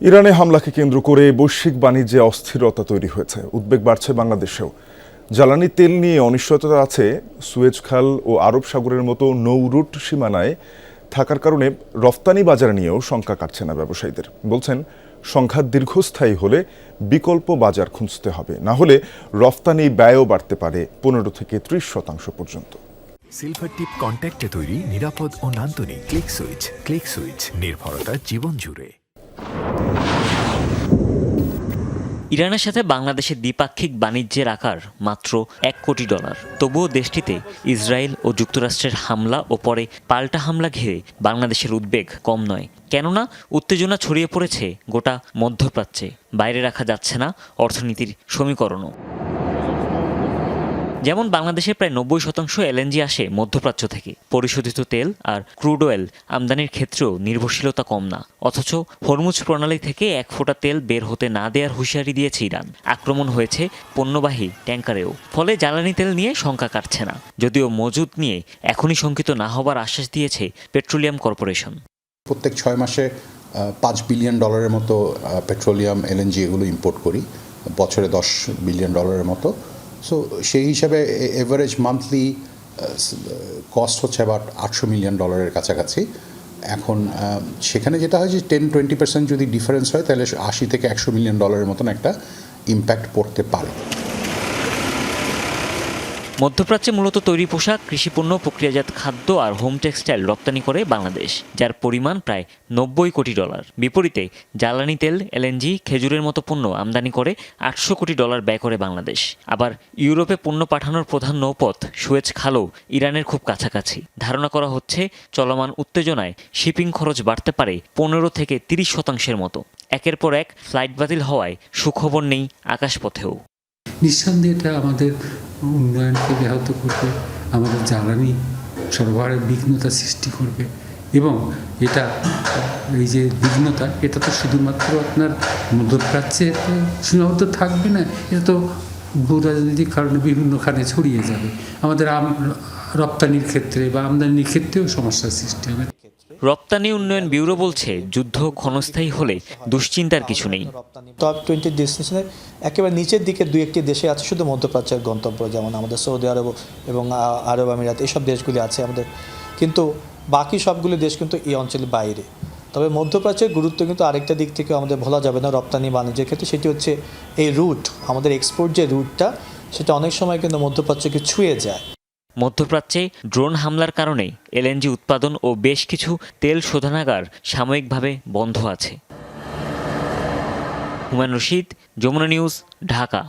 ইরানে হামলাকে কেন্দ্র করে বৈশ্বিক বাণিজ্যে অস্থিরতা তৈরি হয়েছে। উদ্বেগ বাড়ছে বাংলাদেশেও। জ্বালানি তেল নিয়ে অনিশ্চয়তা আছে। সুয়েজ খাল ও আরব সাগরের মতো নৌ-রুট সীমানায় থাকার কারণে রফতানি বাজার নিয়েও শঙ্কা কাটছে না ব্যবসায়ীদের। বলছেন, সংঘাত দীর্ঘস্থায়ী হলে বিকল্প বাজার খুঁজতে হবে, না হলে রফতানি ব্যয়ও বাড়তে পারে 15 থেকে 30% পর্যন্ত। সিলভার টিপ কন্ট্যাক্টে তৈরি নিরাপদ ও নান্দনিক ক্লিক সুইচ নির্ভরতা জীবন জুড়ে। ইরানের সাথে বাংলাদেশের দ্বিপাক্ষিক বাণিজ্যের আকার মাত্র $1 কোটি। তবুও দেশটিতে ইসরায়েল ও যুক্তরাষ্ট্রের হামলা ও পরে পাল্টা হামলা ঘিরে বাংলাদেশের উদ্বেগ কম নয়। কেননা উত্তেজনা ছড়িয়ে পড়েছে গোটা মধ্যপ্রাচ্যে। বাইরে রাখা যাচ্ছে না অর্থনীতির সমীকরণও। যেমন বাংলাদেশের প্রায় 90% এলএনজি আসে মধ্যপ্রাচ্য থেকে। পরিশোধিত তেল আর ক্রুড অয়েল আমদানির ক্ষেত্রেও নির্ভরশীলতা কম না। অথচ হরমুজ প্রণালী থেকে এক ফোঁটা তেল বের হতে না দেওয়ার হুঁশিয়ারি দিয়েছে ইরান। আক্রমণ হয়েছে পণ্যবাহী ট্যাঙ্কারেও। ফলে জ্বালানি তেল নিয়ে শঙ্কা কাটছে না, যদিও মজুদ নিয়ে এখনই শঙ্কিত না হবার আশ্বাস দিয়েছে পেট্রোলিয়াম কর্পোরেশন। প্রত্যেক 6 মাসে $5 বিলিয়ন মতো পেট্রোলিয়াম এলএনজি এগুলো ইম্পোর্ট করি, বছরে $10 বিলিয়ন মতো। সো সেই হিসাবে এভারেজ মান্থলি কস্ট হচ্ছে অ্যাবাউট $800 মিলিয়ন কাছাকাছি। এখন সেখানে যেটা হয় যে 10-20% যদি ডিফারেন্স হয়, তাহলে 80 থেকে 100 মিলিয়ন ডলারের মতন একটা ইম্প্যাক্ট পড়তে পারে। মধ্যপ্রাচ্যে মূলত তৈরি পোশাক, কৃষিপণ্য, প্রক্রিয়াজাত খাদ্য আর হোম টেক্সটাইল রপ্তানি করে বাংলাদেশ, যার পরিমাণ প্রায় $90 কোটি। বিপরীতে জ্বালানি তেল, এলএনজি, খেজুরের মতো পণ্য আমদানি করে $800 কোটি ব্যয় করে বাংলাদেশ। আবার ইউরোপে পণ্য পাঠানোর প্রধান নৌপথ সুয়েজ খালও ইরানের খুব কাছাকাছি। ধারণা করা হচ্ছে, চলমান উত্তেজনায় শিপিং খরচ বাড়তে পারে 15 থেকে 30% মতো। একের পর এক ফ্লাইট বাতিল হওয়ায় সুখবর নেই আকাশপথেও। নিঃসন্দেহে এটা আমাদের উন্নয়নকে ব্যাহত করবে, আমাদের জ্বালানি সরবরাহের বিঘ্নতা সৃষ্টি করবে। এবং এটা এই যে বিঘ্নতা, এটা তো শুধুমাত্র আপনার মধ্যপ্রাচ্যে সীমাবদ্ধ থাকবে না, এটা তো ভূ রাজনৈতিক কারণে বিভিন্নখানে ছড়িয়ে যাবে। আমাদের রপ্তানির ক্ষেত্রে বা আমদানির ক্ষেত্রেও সমস্যার সৃষ্টি হবে। রপ্তানি উন্নয়ন ব্যুরো বলছে, যুদ্ধ ক্ষণস্থায়ী হলে দুশ্চিন্তার কিছু নেই। টপ 20 ডেস্টিনেশনের একেবারে নিচের দিকে 2-1টি দেশে আছে শুধু মধ্যপ্রাচ্যের গন্তব্য, যেমন আমাদের সৌদি আরব এবং আরব আমিরাত, এইসব দেশগুলি আছে আমাদের। কিন্তু বাকি সবগুলো দেশ কিন্তু এই অঞ্চলের বাইরে। তবে মধ্যপ্রাচ্যের গুরুত্ব কিন্তু আরেকটা দিক থেকে আমাদের ভোলা যাবে না রপ্তানি বাণিজ্যের ক্ষেত্রে। সেটি হচ্ছে এই রুট, আমাদের এক্সপোর্ট যে রুটটা, সেটা অনেক সময় কিন্তু মধ্যপ্রাচ্যকে ছুঁয়ে যায়। মধ্যপ্রাচ্যে ড্রোন হামলার কারণে এলএনজি উৎপাদন ও বেশ কিছু তেল শোধনাগার সাময়িকভাবে বন্ধ আছে। হুমায়ুন রশিদ, যমুনা নিউজ, ঢাকা।